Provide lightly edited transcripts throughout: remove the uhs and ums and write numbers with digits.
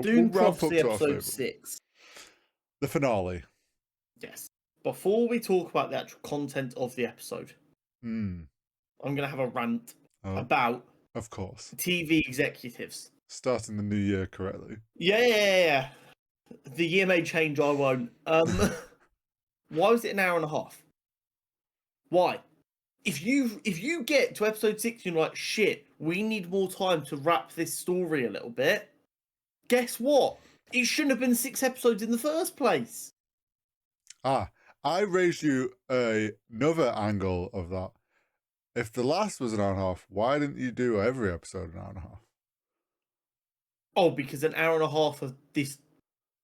Dune ramp up Prophecy to our episode favourite. 6. The finale. Yes. Before we talk about the actual content of the episode, I'm going to have a rant about of course, TV executives. Starting the new year correctly. Yeah. The year may change, I won't. Why was it an hour and a half? Why? If you get to episode 6, you're like, shit, we need more time to wrap this story a little bit. Guess what? It shouldn't have been 6 episodes in the first place. I raised you another angle of that. If the last was an hour and a half, why didn't you do every episode an hour and a half? Oh, because an hour and a half of this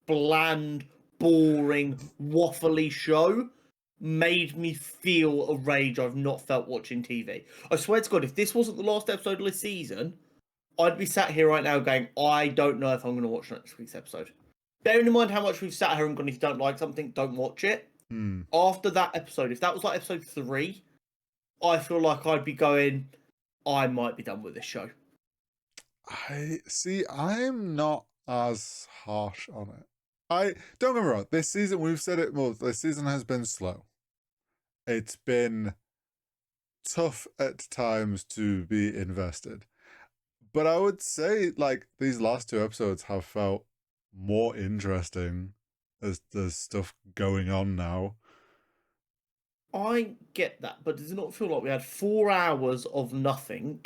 bland, boring, waffly show made me feel a rage I've not felt watching TV. I swear to God, if this wasn't the last episode of this season, I'd be sat here right now going, I don't know if I'm going to watch next week's episode. Bearing in mind how much we've sat here and gone, if you don't like something, don't watch it. After that episode, if that was like episode 3, I feel like I'd be going, I might be done with this show. I'm not as harsh on it. Don't get me wrong, this season, we've said it more, this season has been slow. It's been tough at times to be invested. But I would say, like, these last 2 episodes have felt more interesting as there's stuff going on now. I get that, but does it not feel like we had 4 hours of nothing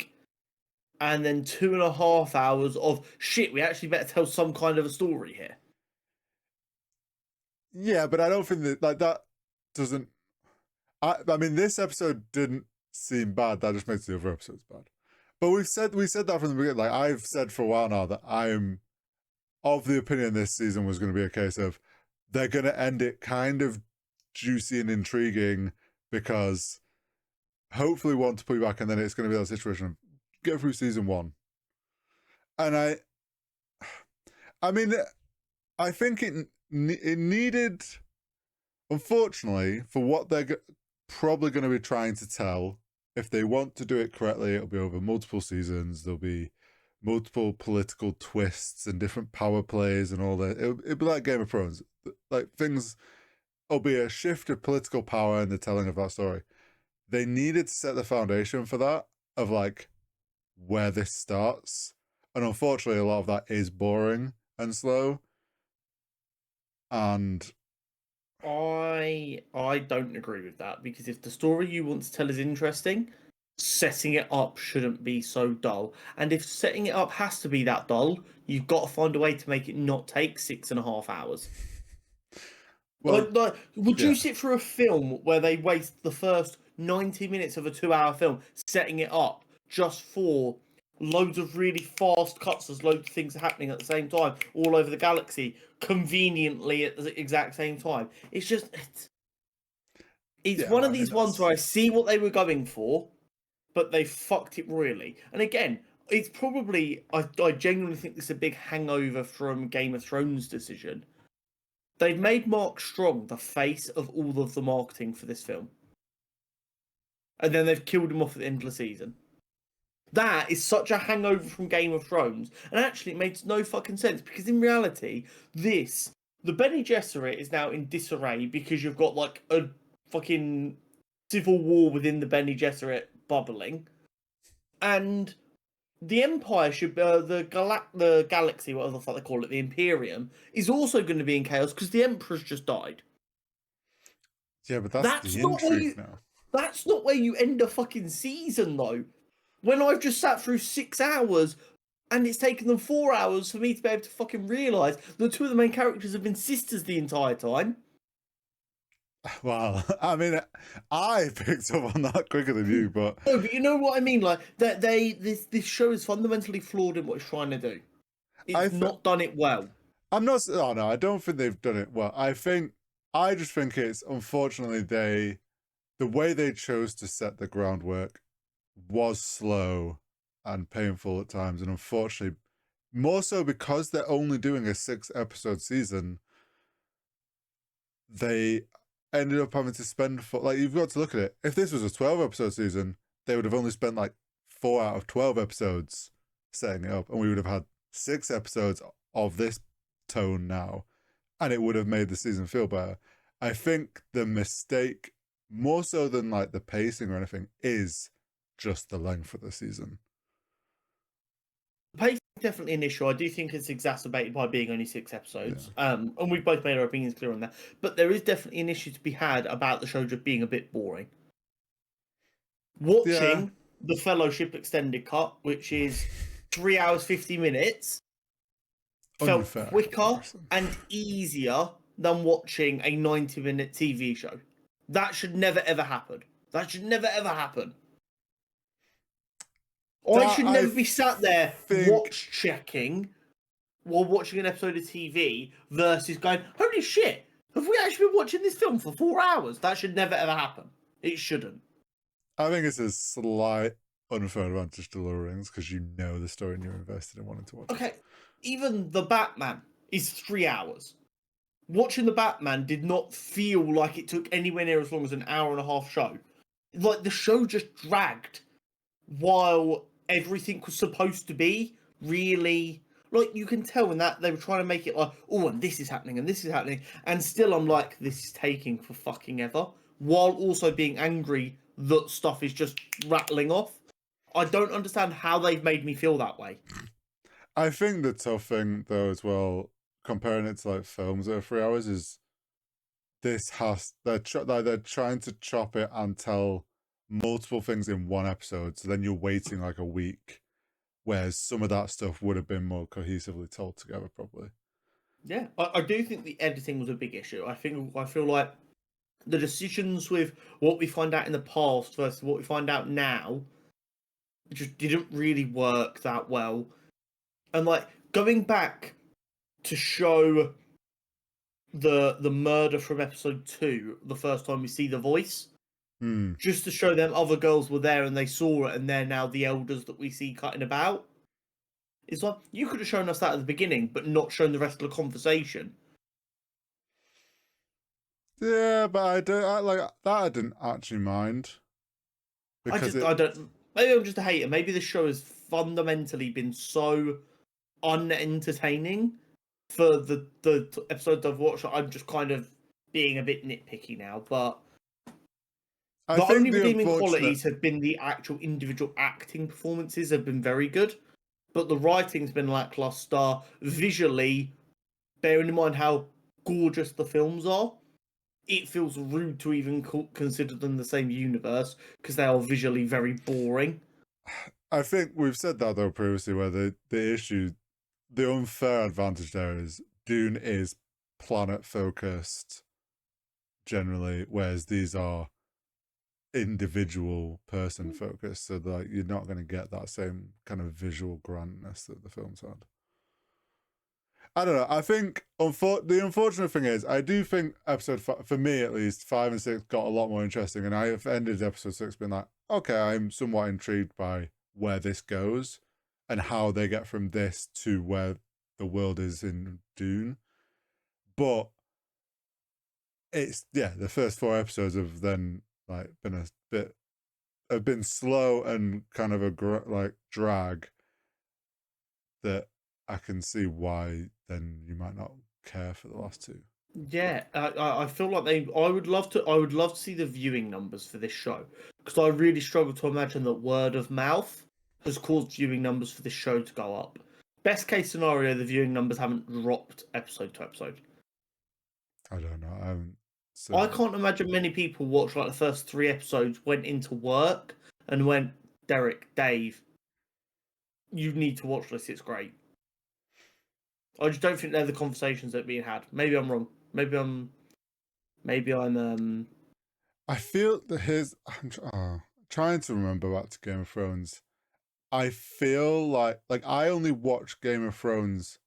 and then 2.5 hours of shit, we actually better tell some kind of a story here? Yeah, but I don't think that doesn't... I mean, this episode didn't seem bad. That just makes the other episodes bad. But we said that from the beginning. Like, I've said for a while now that I'm of the opinion this season was going to be a case of they're going to end it kind of juicy and intriguing because hopefully want to put you back, and then it's going to be that situation of get through season 1. And I mean, I think it needed, unfortunately, for what they're probably going to be trying to tell. If they want to do it correctly, it'll be over multiple seasons. There'll be multiple political twists and different power plays and all that. It'll be like Game of Thrones. Like, things will be a shift of political power in the telling of that story. They needed to set the foundation for that, of like where this starts. And unfortunately, a lot of that is boring and slow. And I don't agree with that, because if the story you want to tell is interesting, setting it up shouldn't be so dull. And if setting it up has to be that dull, you've got to find a way to make it not take 6.5 hours. well, would you sit through a film where they waste the first 90 minutes of a 2-hour film setting it up just for loads of really fast cuts as loads of things are happening at the same time all over the galaxy, conveniently at the exact same time? It's just... It's one of these ones where I see what they were going for, but they fucked it really. And again, it's probably... I genuinely think this is a big hangover from Game of Thrones' decision. They've made Mark Strong the face of all of the marketing for this film. And then they've killed him off at the end of the season. That is such a hangover from Game of Thrones. And actually, it makes no fucking sense, because in reality, the Bene Gesserit is now in disarray because you've got like a fucking civil war within the Bene Gesserit bubbling. And the Empire should be, the galaxy, whatever the fuck they call it, the Imperium, is also going to be in chaos because the Emperor's just died. Yeah, but that's the intrigue now. That's not where you end a fucking season, though. When I've just sat through 6 hours, and it's taken them 4 hours for me to be able to fucking realise that 2 of the main characters have been sisters the entire time. Well, I mean, I picked up on that quicker than you, but... No, but you know what I mean? Like, this show is fundamentally flawed in what it's trying to do. It's not done it well. I'm not... Oh, no, I don't think they've done it well. I just think it's, unfortunately, the way they chose to set the groundwork was slow and painful at times, and unfortunately, more so because they're only doing a 6-episode season, they ended up having to spend you've got to look at it. If this was a 12-episode season, they would have only spent like 4 out of 12 episodes setting it up, and we would have had 6 episodes of this tone now, and it would have made the season feel better. I think the mistake, more so than like the pacing or anything, is just the length of the season. Pacing is definitely an issue. I do think it's exacerbated by being only 6 episodes. And we've both made our opinions clear on that. But there is definitely an issue to be had about the show just being a bit boring. Watching the Fellowship extended cut, which is 3 hours 50 minutes, felt Unfair quicker comparison. and easier than watching a 90-minute TV show. That should never ever happen. That should never ever happen. I should never be sat there watch checking while watching an episode of TV versus going, holy shit, have we actually been watching this film for 4 hours? That should never ever happen. It shouldn't. I think it's a slight unfair advantage to Lord of the Rings because you know the story and you're invested in wanting to watch it. Okay, even The Batman is 3 hours. Watching The Batman did not feel like it took anywhere near as long as an hour and a half show. Like, the show just dragged while everything was supposed to be really... Like, you can tell in that they were trying to make it like, oh, and this is happening, and this is happening. And still I'm like, this is taking for fucking ever. While also being angry that stuff is just rattling off. I don't understand how they've made me feel that way. I think the tough thing, though, as well, comparing it to like films that are 3 hours, is this has they're trying to chop it and tell multiple things in one episode, so then you're waiting like a week, whereas some of that stuff would have been more cohesively told together, probably. Yeah, I do think the editing was a big issue. I feel like the decisions with what we find out in the past versus what we find out now just didn't really work that well. And like going back to show the murder from episode 2 the first time we see the voice, just to show them other girls were there and they saw it and they're now the elders that we see cutting about. It's like, you could have shown us that at the beginning but not shown the rest of the conversation. Yeah, but I didn't actually mind. Because I don't. Maybe I'm just a hater. Maybe the show has fundamentally been so unentertaining for the episodes I've watched. I'm just kind of being a bit nitpicky now. But the only redeeming qualities have been the actual individual acting performances have been very good, but the writing's been lackluster. Visually, bearing in mind how gorgeous the films are, it feels rude to even consider them the same universe because they are visually very boring. I think we've said that though previously, where the issue, the unfair advantage there is Dune is planet focused generally, whereas these are individual person focused. So like you're not going to get that same kind of visual grandness that the films had. I don't know. I think the unfortunate thing is, I do think episode 5, for me at least, 5 and 6 got a lot more interesting, and I have ended episode 6 being like, okay, I'm somewhat intrigued by where this goes and how they get from this to where the world is in Dune. But it's the first 4 episodes have then like been slow and kind of a drag that I can see why then you might not care for the last 2. Yeah, I feel like I would love to see the viewing numbers for this show because I really struggle to imagine that word of mouth has caused viewing numbers for this show to go up. Best case scenario, the viewing numbers haven't dropped episode to episode. I don't know. I can't imagine many people watched like the first 3 episodes, went into work and went, Derek, Dave, you need to watch this. It's great. I just don't think they're the conversations that are being had. Maybe I'm wrong. Maybe I'm. I feel that I'm trying to remember back to Game of Thrones. I feel like I only watched Game of Thrones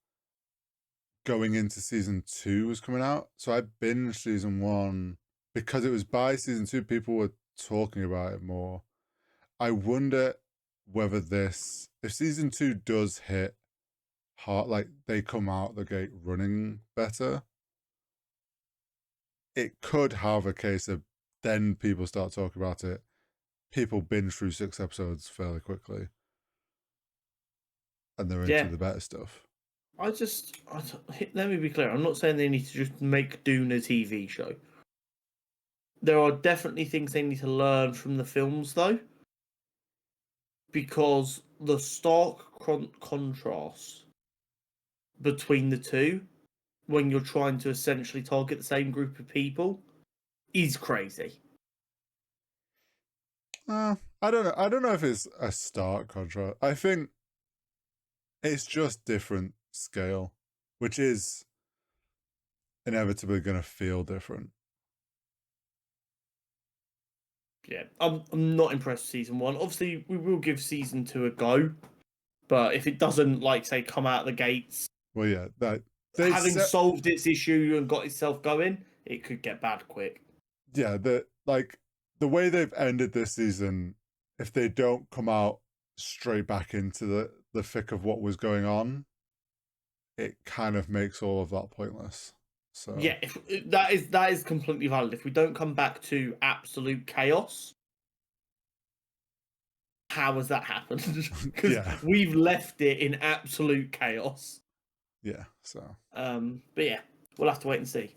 going into season 2 was coming out, so I binged season 1 because it was by season 2 people were talking about it more. I wonder whether if season 2 does hit hard, like they come out the gate running better, it could have a case of then people start talking about it. People binge through 6 episodes fairly quickly, and they're into the better stuff. let me be clear. I'm not saying they need to just make Dune a TV show. There are definitely things they need to learn from the films, though, because the stark contrast between the two, when you're trying to essentially target the same group of people, is crazy. I don't know. I don't know if it's a stark contrast. I think it's just different scale, which is inevitably going to feel different. Yeah, I'm not impressed with season 1. Obviously, we will give season 2 a go, but if it doesn't, like, say, come out of the gates, Well, yeah, that having solved its issue and got itself going, it could get bad quick. Yeah, the way they've ended this season, if they don't come out straight back into the thick of what was going on, it kind of makes all of that pointless. So Yeah, that is completely valid. If we don't come back to absolute chaos, how has that happened? Because yeah, we've left it in absolute chaos. yeah. So But yeah, we'll have to wait and see.